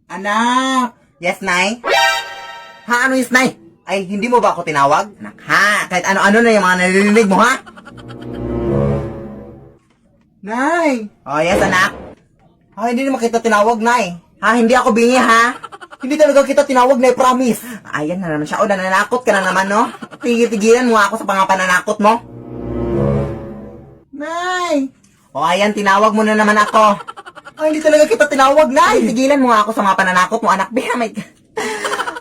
Anak! Yes, Nay? Ha? Ano yes, Nay? Ay, hindi mo ba ako tinawag? Anak, ha? Kahit ano-ano na yung mga naririnig mo, ha? Nay! Oh, yes, anak? Ha, hindi naman kita tinawag, Nay. Ha, hindi ako bingi, ha? Hindi talaga kita tinawag, Nay, promise. Ayan na naman siya. O, nananakot ka na naman, no? Tigil-tigilan mo ako sa mga pananakot mo. Nay! O, ayan, tinawag mo na naman ako. Ay, hindi talaga kita tinawag, Nay. Tigilan mo nga ako sa mga pananakot mo, anak. Beha, my God.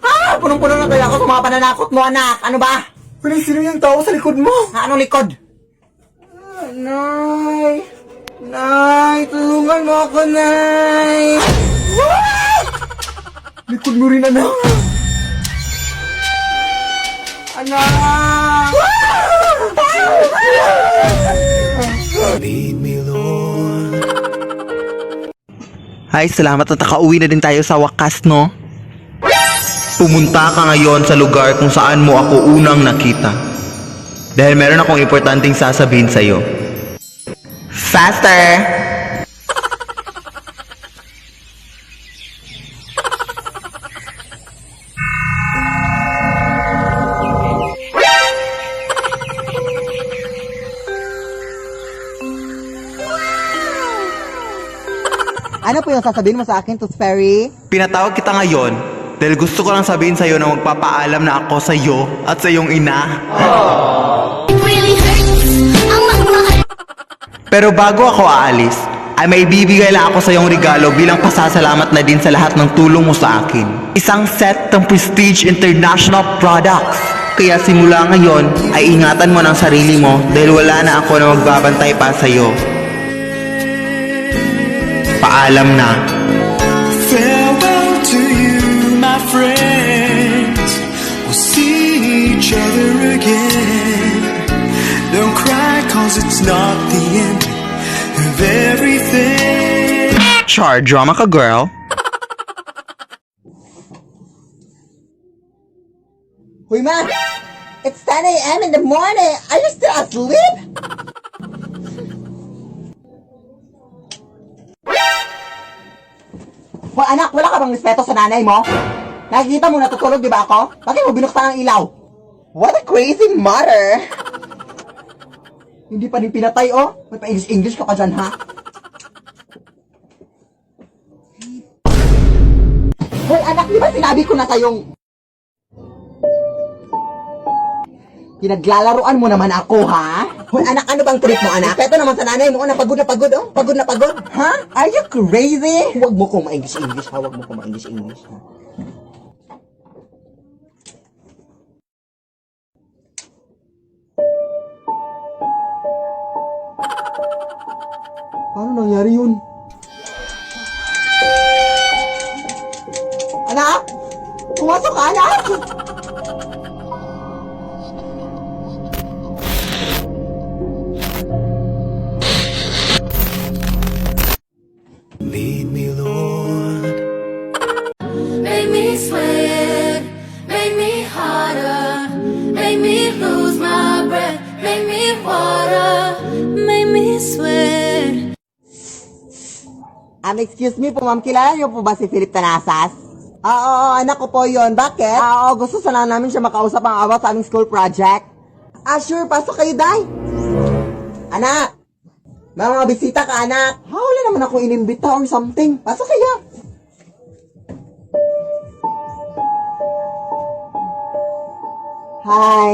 Ah, punong-puno na kaya ako sa mga pananakot mo, anak. Ano ba? Sino yung tao sa likod mo? Ha, anong likod? Nay. Nay, tulungan mo ako, Nay. Likod mo rin, anak. Anak! Lead me, Lord. Ay, salamat at nakauwi na din tayo sa wakas, no? Pumunta ka ngayon sa lugar kung saan mo ako unang nakita. Dahil meron akong importanteng sasabihin sa'yo. Faster! Ano po yung sasabihin mo sa akin, Tooth Fairy? Pinatawag kita ngayon dahil gusto ko lang sabihin sa'yo na magpapaalam na ako sa'yo at sa iyong ina. Pero bago ako aalis, ay may bibigay lang ako sa iyong regalo bilang pasasalamat na din sa lahat ng tulong mo sa akin. Isang set ng Prestige International Products. Kaya simula ngayon ay ingatan mo ng sarili mo dahil wala na ako na magbabantay pa sa iyo. Paalam na. Farewell to you, my friends. We'll see each other again. Don't cry, cause it's not the end of everything. Char, drama ka, girl. Huy, ma! It's 10 a.m. in the morning! Are you still asleep? Hoy, anak! Wala ka bang respeto sa nanay mo? Nakikita mo natutulog, di ba ako? Bakit mo binuksan ang ilaw? What a crazy mother! Hindi pa rin pinatay, oh! May pa-English ka pa dyan, ha? Hoy, anak! Di ba sinabi ko na sa'yong pinaglalaruan mo naman ako, ha? Hoy, anak, ano bang trip mo, anak? Ito naman sa nanay mo, na pagod, oh. Pagod na pagod. Ha? Are you crazy? Huwag mo kong ma-English, ha? Huwag mo kong ma-English, ha? Paano nangyari yun? Anak! Pumasok ka, anak! Lead me, Lord. Make me sweat, make me harder, make me lose my breath, make me water, make me sweat. Excuse me po, ma'am. Kilala niyo po ba si Philip Tanasas? Oo, anak ko po yun. Bakit? Oo, gusto sana namin siya makausap ang about sa aming school project. Sure. Pasok kayo, day. Anak! May mga bisita ka, anak. Wala naman ako inimbita or something. Pasok kayo. Hi.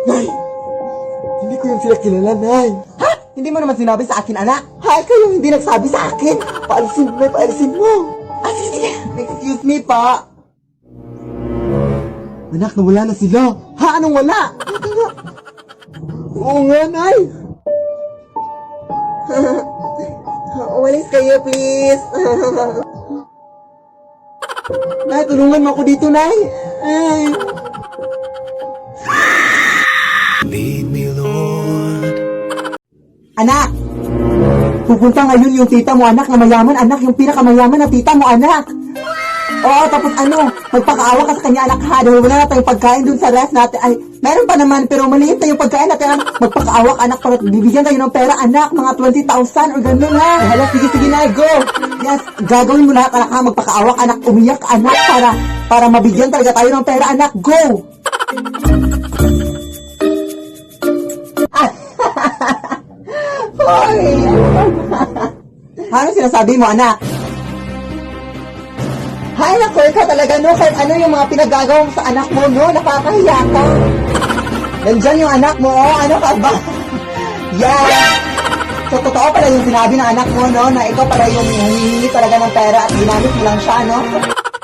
Nay! Hindi ko yung sila kilala, Nay. Ha? Hindi mo naman sinabi sa akin, anak. Hay, kayo hindi nagsabi sa akin. Paalisin mo. Sige. Excuse me, pa. Anak, nawala na sila. Ha? Anong wala? Oo nga, Nay. Umalis kayo, please. Nay, tulungan mo ako dito, Nay. Ay. Lead me, Lord. Anak! Pupunta ngayon yung tita mo, anak, na mayaman, anak, yung pinakamayaman na tita mo, anak. Oo, tapos ano, magpakaawa ka sa kanya anak ha, dahil wala na tayong pagkain dun sa rest natin. Ay, meron pa naman, pero maliit na yung pagkain natin. Anak. Magpakaawa ka anak, para bibigyan tayo ng pera anak, mga 20,000 or ganun ha. Hala, sige na, go. Yes, gagawin mo lahat anak ha, magpakaawa ka anak, umiyak anak, para mabigyan talaga tayo ng pera anak, go. Hoy! Ano sinasabi mo anak? Hay, naku, ikaw talaga, no? Kahit ano yung mga pinagagawa mo sa anak mo, no? Nakakahiya ka. Nandyan yung anak mo, oh. Ano ka ba? Yeah. So, totoo pala yung sinabi ng anak mo, no? Na ikaw pala yung humihingi talaga ng pera at ginamit mo lang siya, no?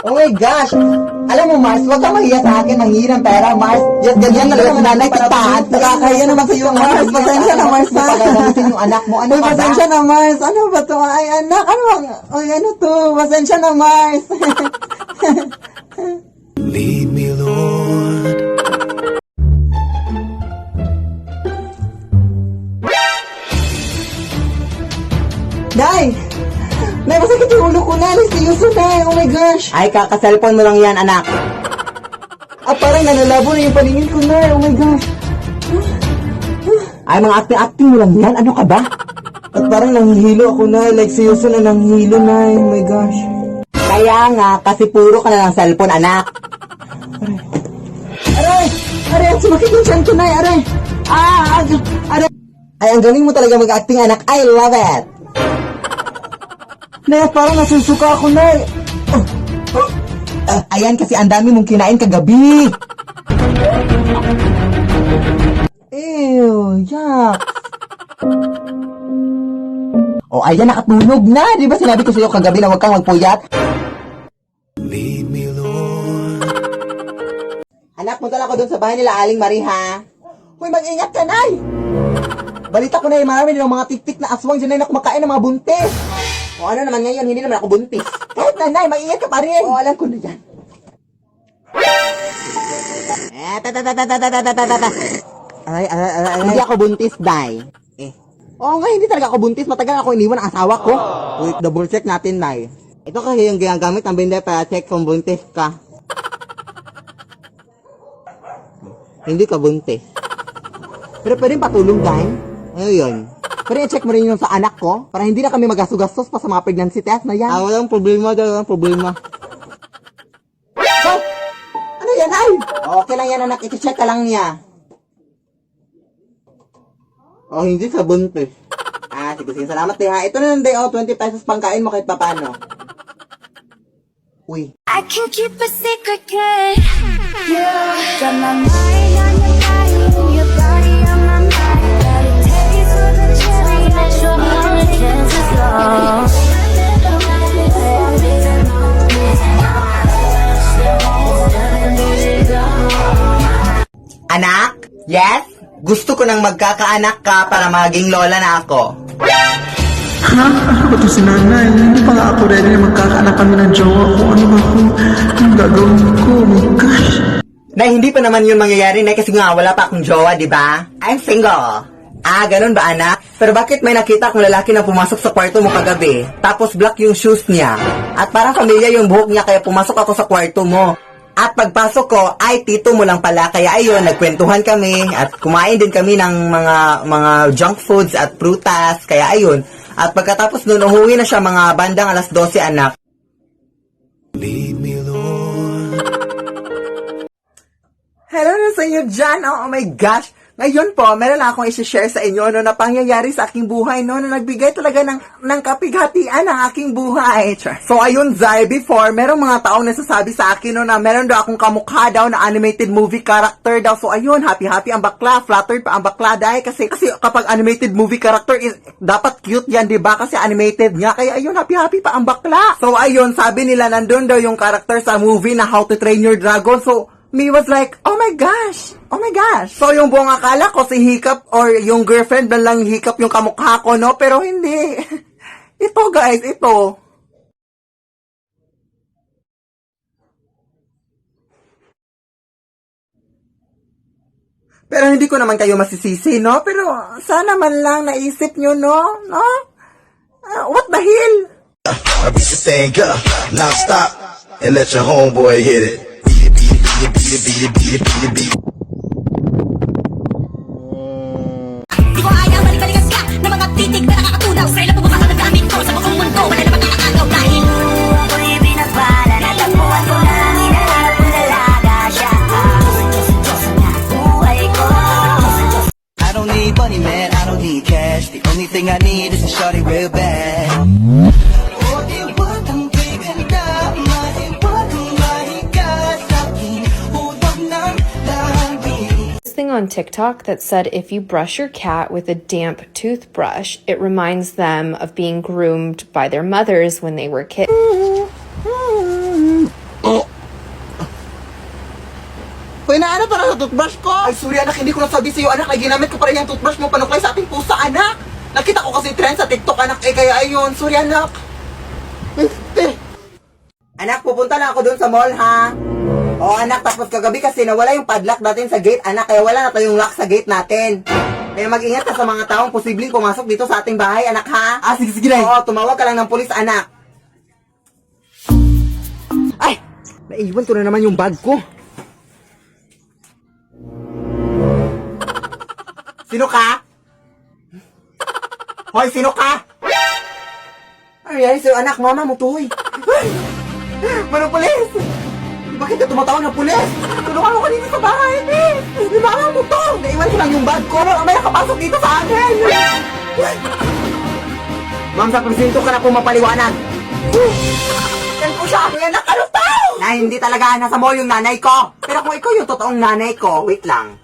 Oh my gosh. Alam mo, Mars, huwag kang mahiya sa akin manghingi ng pera, Mars. Just ganyan talaga mananay kita. At nakakahiya naman sa iyo, Mars. Pasensya na, Mars, ha? Pagkakamitin yung anak mo. Ano ba? Pasensya na, Mars. Ano ba to? Ay, anak. Ay, ano to? Pasensya na, Mars. Lead me, Lord. Day! Nay, masakit yung ulo ko na. Seryoso na. Oh my gosh. Ay, kaka-cellphone mo lang yan, anak. Parang nanalabo na yung paningin ko na. Oh my gosh. Ay, mga acting-acting mo lang yan. Ano ka ba? At parang nanghihilo ako na. Like, seryoso na nanghihilo na. Oh my gosh. Kaya nga, kasi puro ka na ng cellphone, anak. Aray! Aray! Sumakit yung chan ko na. Aray! Aray! Ay, ang galing mo talaga mag-acting, anak. I love it! Nay, parang nasusuka ako, Nay. Ayan kasi ang dami mong kinain kagabi. Ew, yuck. Oh, ayan, nakatunog na. Di ba sinabi ko sa'yo kagabi na huwag kang magpuyat? Lead me, Lord. Anak, punta lang ako dun sa bahay nila Aling Marie, ha? Hoy, mag-ingat ka, Nay! Balita ko na marami nilang mga tik-tik na aswang dyan na kumakain ng mga buntis. O ano naman ngayon, hindi naman ako buntis. Kahit na, Nay, mag-ingat ka pa rin. O, alam ko na yan. Ay, hindi ako buntis, Day. Oo nga, hindi talaga ako buntis. Matagal ako iniwan ang asawa ko. Wait, double check natin, Day. Ito kasi yung ginagamit ng binde para check kung buntis ka. Hindi ka buntis. Pero pwedeng patulong, Day. Ano yun? Pero i-check mo rin yung sa anak ko para hindi na kami magasto-gastos pa sa mga pregnancy test na yan. Walang problema daw, walang problema. Ano yan, ay? Okay lang yan, anak. I-check ka lang niya. Oh, hindi sa buntis. Sige. Salamat, ha. Ito na lang, day. 20 pesos pangkain mo kahit papano. Uy. I can keep a secret, kid. You got my mind on your body, your body on my mind. Got a taste for the cherry, make sure all the chances lost. Anak? Yes? Gusto ko nang magkakaanak ka para maging lola na ako. Ha? Ano ba ito si nanay? Hindi pa nga ako ready na magkakaanak kami ng jowa ko. Ano ba ako? Anong gagawin ko? Oh my gosh. Nay, hindi pa naman yun mangyayari, Nay, kasi nga wala pa akong jowa, di ba? I'm single. Ganun ba, anak? Pero bakit may nakita akong lalaki na pumasok sa kwarto mo kagabi? Tapos black yung shoes niya. At parang pamilya yung buhok niya, kaya pumasok ako sa kwarto mo. At pagpasok ko, ay tito mo lang pala. Kaya ayun, nagkwentuhan kami at kumain din kami ng mga junk foods at prutas. Kaya ayun. At pagkatapos nun, uhuwi na siya mga bandang alas 12, anak. Lead me, Lord. Hello na sa inyo dyan. Oh my gosh. Ngayon po, meron lang akong isi-share sa inyo na pangyayari sa aking buhay na nagbigay talaga ng kapighatian ng aking buhay. So ayun, Zai, before, merong mga taong nasasabi sa akin na meron daw akong kamukha daw na animated movie character daw. So ayun, happy-happy ang bakla, flattered pa ang bakla dahil kasi kapag animated movie character dapat cute yan, di ba? Kasi animated nga. Kaya ayun, happy-happy pa ang bakla. So ayun, sabi nila nandun daw yung character sa movie na How to Train Your Dragon. So me was like, oh my gosh. So yung buong akala ko si Hiccup or yung girlfriend na lang Hiccup yung kamukha ko, no? Pero hindi. Ito guys, ito. Pero hindi ko naman kayo masisisi, no? Pero sana man lang naisip nyo, no? What the hell? I beat the thing up, non-stop, and let your homeboy hit it. Beat it, beat it, beat it, beat it, beat it, beat it, beat it. Di ko ayaw balik-balikan ka ng mga titig na nakakatunaw sa ilang bumakas na gamit ko sa buong mundo. Wala na makakagaw dahil ako'y binagpala na tapuan ko lang hinahanap kong dalaga siya. Diyos na buhay ko. I don't need money, man, I don't need cash. The only thing I need is a shorty real bad. Thing on TikTok that said if you brush your cat with a damp toothbrush, it reminds them of being groomed by their mothers when they were kids. Hoy, naano to na sa toothbrush ko? Ay, sorry anak, hindi ko nasabi sa'yo anak, ay ginamit ko pa rin yung toothbrush mo panuklay sa ating pusa anak. Nakita ko kasi trend sa TikTok anak, eh kaya ayun, sorry anak. Anak, pupunta na ako dun sa mall ha. Oo anak, tapos kagabi kasi nawala yung padlock natin sa gate anak, kaya wala na tayong lock sa gate natin. Kaya mag-ingat ka sa mga taong posibleng pumasok dito sa ating bahay anak ha. Ah, sige sige na. Oo, tumawag ka lang ng pulis anak. Ay, naiwan ko na naman yung bag ko. Sino ka? Hoy, sino ka? Ay, sa'yo anak, mama mo to, hoy. Ay! Manong pulis! Bakit ka tumatawag ng pulis? Tulungan mo kanina sa bahay, eh! Di mama mo to! Naiwan ko lang yung bag ko, may nakapasok dito sa akin! Ma'am, sa presinto ka na po mapaliwanag. Yan po siya, may anak, ano to? Na hindi talaga nasa mall yung nanay ko. Pero kung ikaw yung totoong nanay ko, wait lang.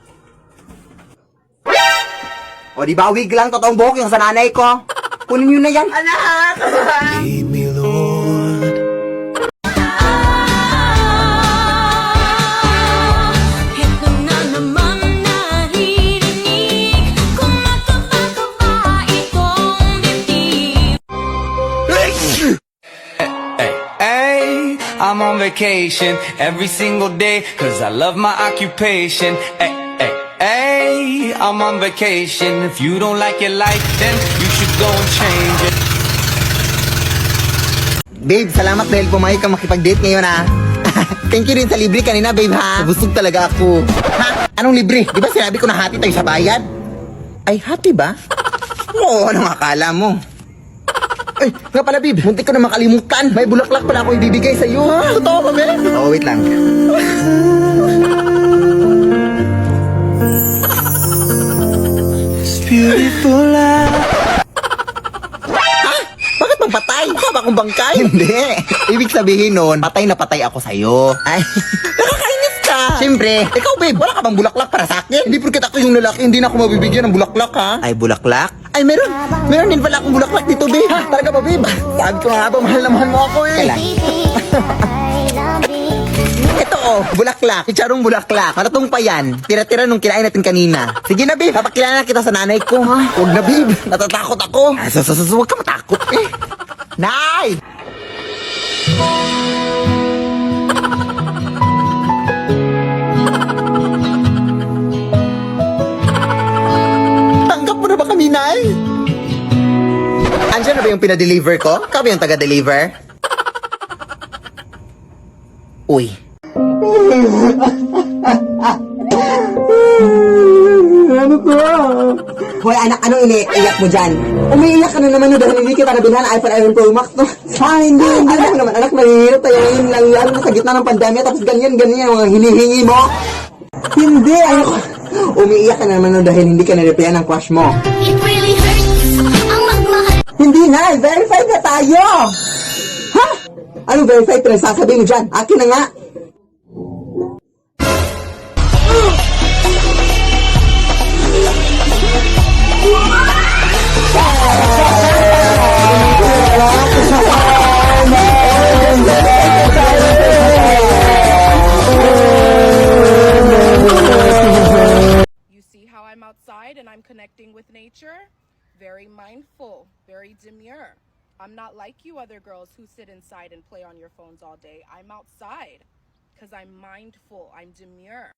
O di ba, wig lang, totoong buhok yung sa nanay ko. Kunin nyo na yan, anak! Lead me, Lord. Ito na naman naririnig kumakaba-kaba itong dibdib. Hey, I'm on vacation every single day, cause I love my occupation. Hey, hey, hey, I'm on vacation. If you don't like your life, then you should go and change it. Babe, salamat dahil pumayag ka makipag-date ngayon ha. Thank you rin sa libre kanina babe ha. Busog talaga ako. Ha? Anong libre? Di ba sinabi ko na hati tayo sa bayad? Ay, hati ba? Oo, anong akala mo? Ay, nga pala babe, muntik ko na makalimutan. May bulaklak pala ako ibibigay sa'yo ha. Totoo ba babe? Oo, wait lang. It's beautiful life. Bakit bang patay? Mukha ba akong bangkay? Hindi. Ibig sabihin nun, patay na patay ako sa'yo. Ay, nakakainis ka. Siyempre, ikaw babe, wala ka bang bulaklak para sa akin? Hindi porket ako yung lalaki, hindi na ako mabibigyan ng bulaklak ha. Ay, bulaklak? Ay, meron. Meron din pala akong bulaklak dito babe. Ha, talaga ba babe? Sabi ko nga ba, mahal na mahal mo ako eh. Kailan? Ito oh, bulaklak. Chicharong bulaklak. Maratong pa yan. Tira-tira nung kinain natin kanina. Sige na babe, papakilala kita sa nanay ko ha. Huwag na babe, natatakot ako. Huwag ka matakot eh. Nay! Tanggap mo na ba kami, Nay? Andiyan na ba yung pinadeliver ko? Ikaw ba yung taga-deliver? Uy. Ano to? Hoy anak, anong iniiyak mo dyan? Umiiyak ka na naman dahil hindi kita nabilhan ng iPhone 11 Pro Max, no? Hindi alam naman, anak, mahirap tayo ngayon lang yan sa gitna ng pandemya, tapos ganyan yung mga hinihingi mo. Hindi, ayoko. Umiiyak ka na naman dahil hindi ka na-replyan ng crush mo. It really hurts ang magmahal. Hindi na, verified na tayo! Ha? Anong verified pa sasabihin mo dyan? Akin na nga. You see how I'm outside and I'm connecting with nature? Very mindful, very demure. I'm not like you other girls who sit inside and play on your phones all day. I'm outside because I'm mindful, I'm demure.